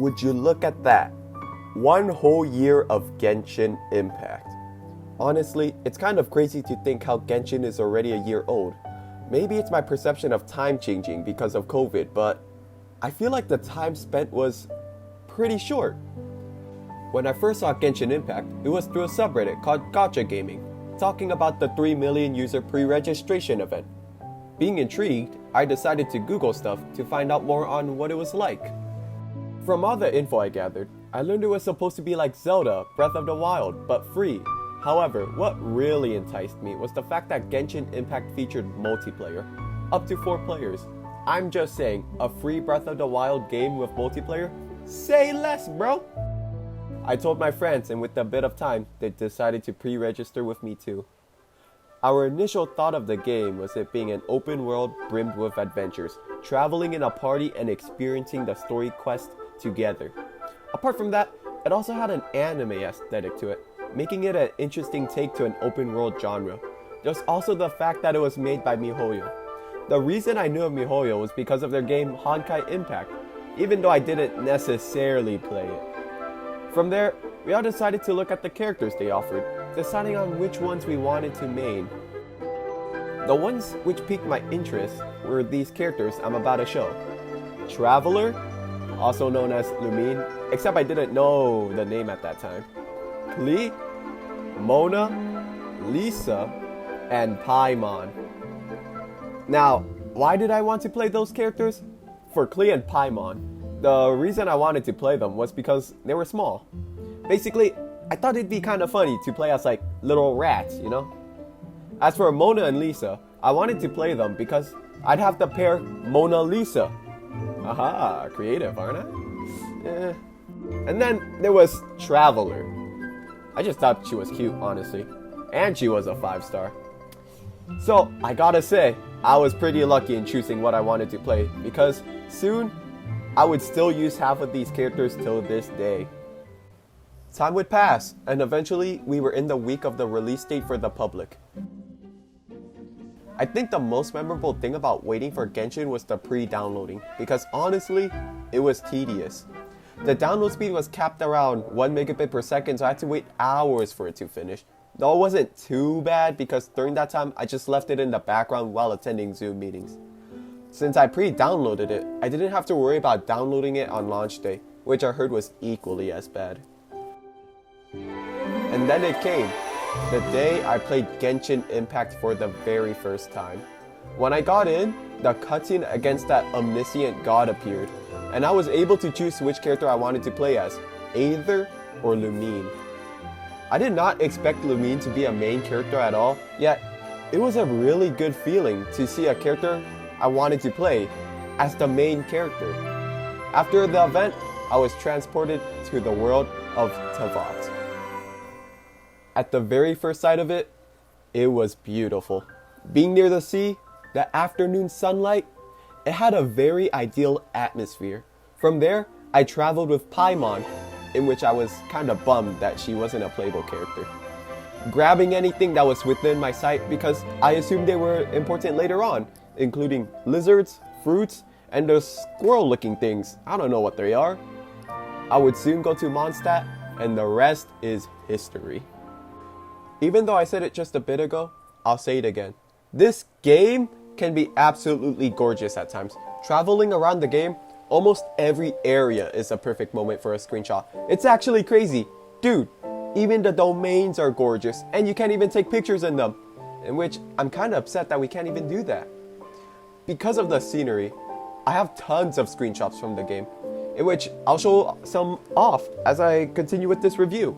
Would you look at that? One whole year of Genshin Impact. Honestly, it's kind of crazy to think how Genshin is already a year old. Maybe it's my perception of time changing because of COVID, but I feel like the time spent was pretty short. When I first saw Genshin Impact, it was through a subreddit called Gacha Gaming, talking about the 3 million user pre-registration event. Being intrigued, I decided to Google stuff to find out more on what it was like. From all the info I gathered, I learned it was supposed to be like Zelda, Breath of the Wild, but free. However, what really enticed me was the fact that Genshin Impact featured multiplayer, up to 4 players. I'm just saying, a free Breath of the Wild game with multiplayer? Say less, bro! I told my friends, and with a bit of time, they decided to pre-register with me too. Our initial thought of the game was it being an open world brimmed with adventures, traveling in a party and experiencing the story quest together. Apart from that, it also had an anime aesthetic to it, making it an interesting take to an open world genre. There's also the fact that it was made by MiHoYo. The reason I knew of MiHoYo was because of their game Genshin Impact, even though I didn't necessarily play it. From there, we all decided to look at the characters they offered, deciding on which ones we wanted to main. The ones which piqued my interest were these characters I'm about to show. Traveler, also known as Lumine, except I didn't know the name at that time. Klee, Mona, Lisa, and Paimon. Now, why did I want to play those characters? For Klee and Paimon, the reason I wanted to play them was because they were small. Basically, I thought it'd be kind of funny to play as like little rats, you know? As for Mona and Lisa, I wanted to play them because I'd have to pair Mona Lisa. Aha, creative, aren't I? And then there was Traveler. I just thought she was cute, honestly. And she was a 5-star. So, I gotta say, I was pretty lucky in choosing what I wanted to play, because soon, I would still use half of these characters till this day. Time would pass, and eventually, we were in the week of the release date for the public. I think the most memorable thing about waiting for Genshin was the pre-downloading, because honestly, it was tedious. The download speed was capped around 1 megabit per second, so I had to wait hours for it to finish. Though it wasn't too bad because during that time, I just left it in the background while attending Zoom meetings. Since I pre-downloaded it, I didn't have to worry about downloading it on launch day, which I heard was equally as bad. And then it came, the day I played Genshin Impact for the very first time. When I got in, the cutscene against that omniscient god appeared, and I was able to choose which character I wanted to play as, Aether or Lumine. I did not expect Lumine to be a main character at all, yet it was a really good feeling to see a character I wanted to play as the main character. After the event, I was transported to the world of Teyvat. At the very first sight of it, it was beautiful. Being near the sea, the afternoon sunlight, it had a very ideal atmosphere. From there, I traveled with Paimon, in which I was kind of bummed that she wasn't a playable character. Grabbing anything that was within my sight because I assumed they were important later on, including lizards, fruits, and those squirrel-looking things. I don't know what they are. I would soon go to Mondstadt, and the rest is history. Even though I said it just a bit ago, I'll say it again. This game can be absolutely gorgeous at times. Traveling around the game, almost every area is a perfect moment for a screenshot. It's actually crazy. Dude, even the domains are gorgeous, and you can't even take pictures in them. In which, I'm kind of upset that we can't even do that. Because of the scenery, I have tons of screenshots from the game, in which I'll show some off as I continue with this review.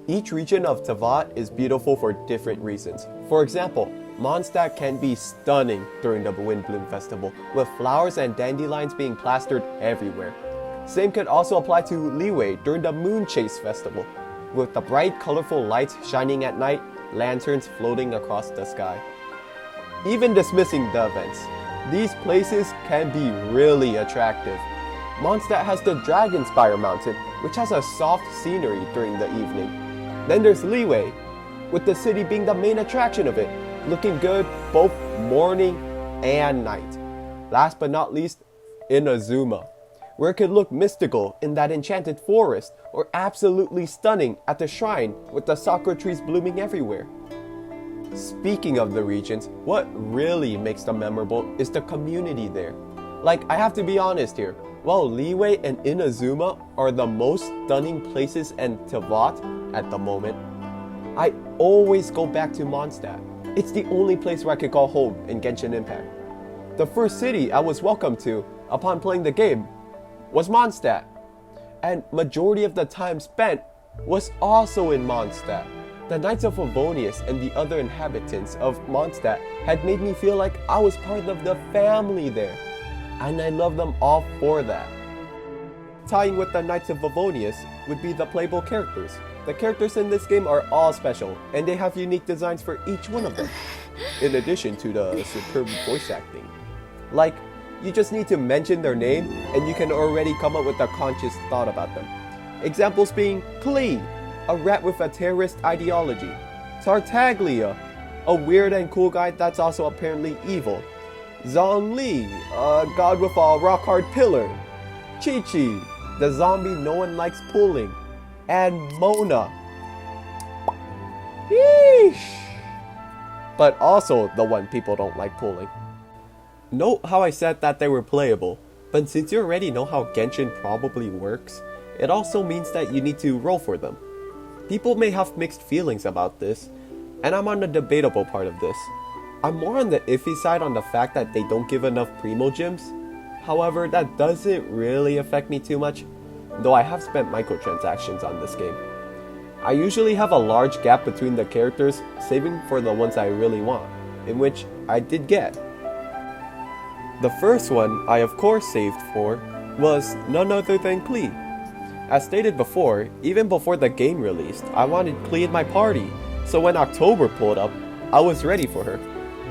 Each region of Teyvat is beautiful for different reasons. For example, Mondstadt can be stunning during the Windblume festival, with flowers and dandelions being plastered everywhere. Same could also apply to Liyue during the Moon Chase festival, with the bright colorful lights shining at night, lanterns floating across the sky. Even dismissing the events, these places can be really attractive. Mondstadt has the Dragonspire Mountain, which has a soft scenery during the evening. Then there's Liyue, with the city being the main attraction of it, looking good both morning and night. Last but not least, Inazuma, where it could look mystical in that enchanted forest, or absolutely stunning at the shrine with the sakura trees blooming everywhere. Speaking of the regions, what really makes them memorable is the community there. Like, I have to be honest here, while Liyue and Inazuma are the most stunning places in Teyvat at the moment, I always go back to Mondstadt. It's the only place where I could call home in Genshin Impact. The first city I was welcomed to upon playing the game was Mondstadt, and majority of the time spent was also in Mondstadt. The Knights of Favonius and the other inhabitants of Mondstadt had made me feel like I was part of the family there, and I love them all for that. Tying with the Knights of Favonius would be the playable characters. The characters in this game are all special, and they have unique designs for each one of them, in addition to the superb voice acting. Like, you just need to mention their name, and you can already come up with a conscious thought about them. Examples being Klee, a rat with a terrorist ideology; Tartaglia, a weird and cool guy that's also apparently evil; Zhongli, a god with a rock-hard pillar; Chi-Chi, the zombie no one likes pulling; and Mona. Yeesh! But also the one people don't like pulling. Note how I said that they were playable, but since you already know how Genshin probably works, it also means that you need to roll for them. People may have mixed feelings about this, and I'm on the debatable part of this. I'm more on the iffy side on the fact that they don't give enough primo gems. However, that doesn't really affect me too much, though I have spent microtransactions on this game. I usually have a large gap between the characters, saving for the ones I really want, in which I did get. The first one I of course saved for was none other than Klee. As stated before, even before the game released, I wanted Klee in my party, so when October pulled up, I was ready for her.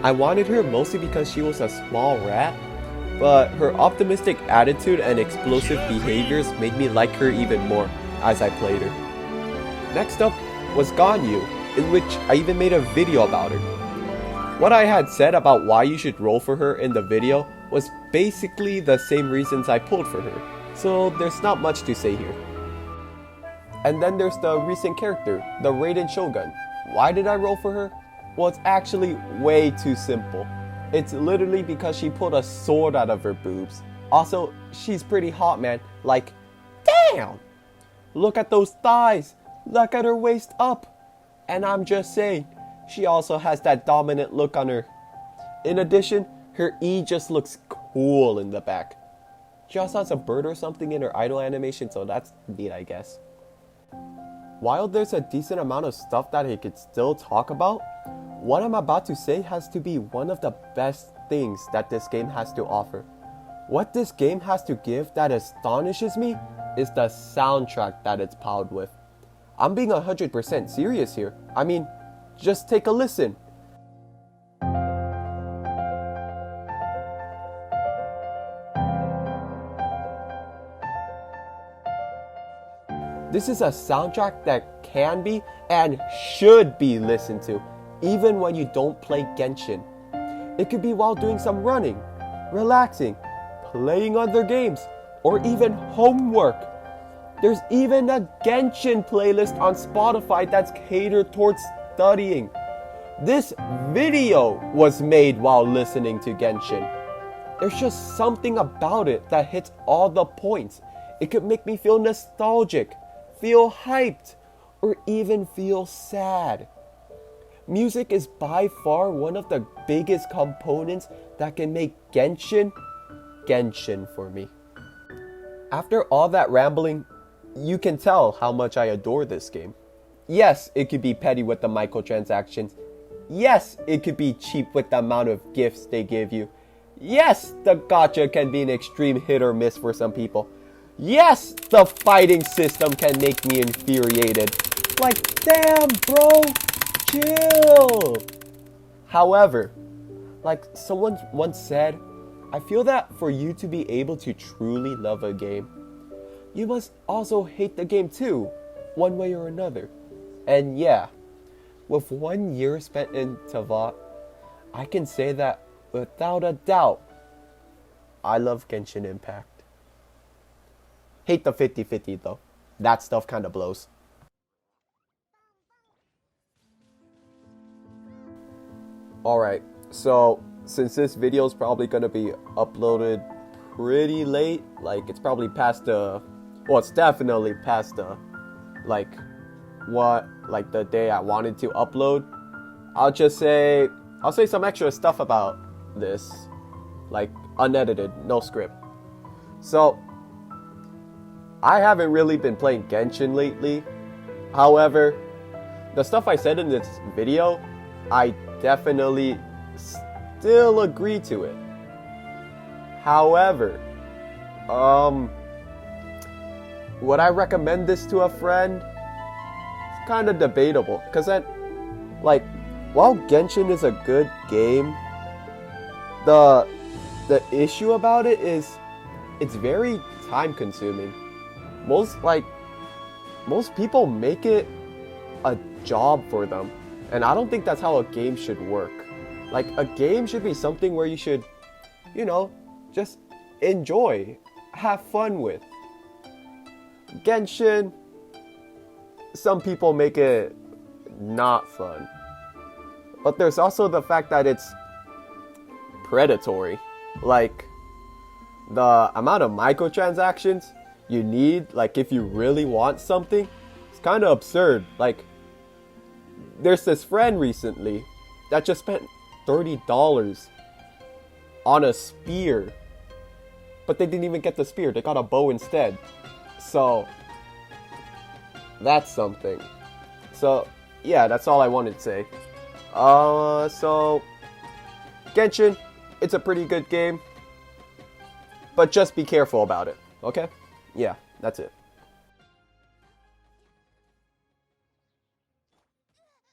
I wanted her mostly because she was a small rat, but her optimistic attitude and explosive behaviors made me like her even more as I played her. Next up was Ganyu, in which I even made a video about her. What I had said about why you should roll for her in the video was basically the same reasons I pulled for her, so there's not much to say here. And then there's the recent character, the Raiden Shogun. Why did I roll for her? Well, it's actually way too simple. It's literally because she pulled a sword out of her boobs. Also, she's pretty hot, man. Like, damn! Look at those thighs! Look at her waist up! And I'm just saying, she also has that dominant look on her. In addition, her E just looks cool in the back. She also has a bird or something in her idol animation, so that's neat, I guess. While there's a decent amount of stuff that I could still talk about, what I'm about to say has to be one of the best things that this game has to offer. What this game has to give that astonishes me is the soundtrack that it's powered with. I'm being 100% serious here. I mean, just take a listen. This is a soundtrack that can be and should be listened to, even when you don't play Genshin. It could be while doing some running, relaxing, playing other games, or even homework. There's even a Genshin playlist on Spotify that's catered towards studying. This video was made while listening to Genshin. There's just something about it that hits all the points. It could make me feel nostalgic, feel hyped, or even feel sad. Music is by far one of the biggest components that can make Genshin for me. After all that rambling, you can tell how much I adore this game. Yes, it could be petty with the microtransactions. Yes, it could be cheap with the amount of gifts they give you. Yes, the gacha can be an extreme hit or miss for some people. Yes, the fighting system can make me infuriated. Like, damn, bro, chill. However, like someone once said, I feel that for you to be able to truly love a game, you must also hate the game too, one way or another. And yeah, with 1 year spent in Teyvat, I can say that without a doubt, I love Genshin Impact. Hate the 50-50 though. That stuff kind of blows. Alright, so since this video is probably going to be uploaded pretty late, like it's probably past the, well, it's definitely past the, like the day I wanted to upload. I'll say some extra stuff about this, like unedited, no script. So, I haven't really been playing Genshin lately. However, the stuff I said in this video, I definitely still agree to it. However, would I recommend this to a friend? It's kind of debatable, because then, like, while Genshin is a good game, the issue about it is it's very time consuming. Most people make it a job for them, and I don't think that's how a game should work. Like, a game should be something where you should, you know, just enjoy, have fun with. Genshin, some people make it not fun. But there's also the fact that it's predatory. Like, the amount of microtransactions you need, like if you really want something, it's kind of absurd. Like, there's this friend recently that just spent $30 on a spear, but they didn't even get the spear, they got a bow instead. So that's something. So yeah, that's all I wanted to say. So Genshin, it's a pretty good game, but just be careful about it, okay? Yeah, that's it.